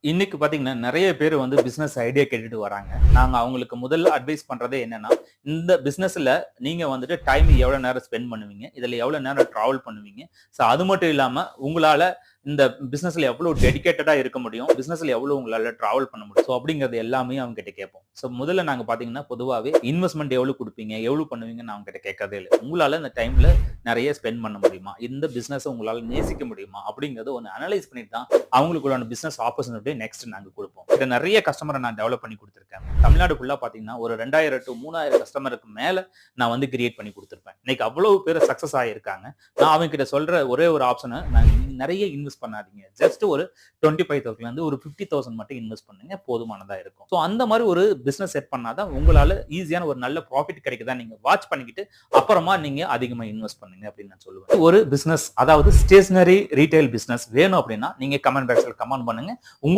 இன்னைக்கு பாத்தீங்கன்னா நிறைய பேர் வந்து பிசினஸ் ஐடியா கேட்டுட்டு வராங்க. நாங்க அவங்களுக்கு முதல்ல அட்வைஸ் பண்றதே என்னன்னா, இந்த பிசினஸ்ல நீங்க வந்துட்டு டைம் எவ்வளவு நேரம் ஸ்பெண்ட் பண்ணுவீங்க? இதுல எவ்வளவு நேரம் டிராவல் பண்ணுவீங்க? சோ அது மட்டும் இல்லாம உங்களால இந்த பிசினஸ்ல எவ்வளவு டெடிகேட்டடா இருக்க முடியும்? பிசினஸ்ல எவ்வளவு உங்களால டிராவல் பண்ண முடியும்? சோ அப்படிங்கிறது எல்லாமே அவங்க கிட்ட கேட்போம். சோ முதல்ல நாங்க பாத்தீங்கன்னா பொதுவாவே இன்வெஸ்ட்மென்ட் எவ்வளவு குடுப்பீங்க? எவ்வளவு பண்ணுவீங்கன்னு அவங்க கிட்ட கேட்கறதே இல்ல. உங்களால இந்த டைம்ல நிறைய ஸ்பெண்ட் பண்ண முடியுமா? இந்த பிசினஸ் உங்களால நேசிக்க முடியுமா? அப்படிங்கறத ஒன்னு அனலைஸ் பண்ணிட்டு தான் அவங்களுக்குள்ளான பிசினஸ் ஆப்பர்ச்சுனிட்டி நெக்ஸ்ட் நாங்க கொடுப்போம். இத நிறைய கஸ்டமரை நான் டெவலப் பண்ணி கொடுத்திருக்கேன். தமிழ்நாடு ஃபுல்லா பாத்தீங்கன்னா ஒரு 2000 to 3000 கஸ்டமருக்கு மேல நான் வந்து கிரியேட் பண்ணி கொடுத்திருப்பேன். இன்னைக்கு அவ்வளவு பேர் சக்சஸ் ஆயிருக்காங்க. நான் அவங்க கிட்ட சொல்ற ஒரே ஒரு ஆப்ஷனை, நான் நிறைய இன்வெஸ்ட் பண்ணாதீங்க. ஜஸ்ட் ஒரு 25,000 இருந்து ஒரு 50,000 மட்டும் இன்வெஸ்ட் பண்ணுங்க, போதுமானதா இருக்கும். சோ அந்த மாதிரி ஒரு பிசினஸ் செட் பண்ணாதான் உங்களால ஈஸியான ஒரு நல்ல ப்ராஃபிட் கிடைக்குதா நீங்க வாட்ச் பண்ணிக்கிட்டு அப்புறமா நீங்க அதிகமா இன்வெஸ்ட் பண்ணுங்க அப்படின்னு நான் சொல்லுவேன். ஒரு பிசினஸ், அதாவது ஸ்டேஷனரி ரீட்டைல் பிசினஸ் வேணும் அப்படின்னா நீங்க கமெண்ட் பாக்ஸ்ல கமெண்ட் பண்ணுங்க. உங்களுக்கு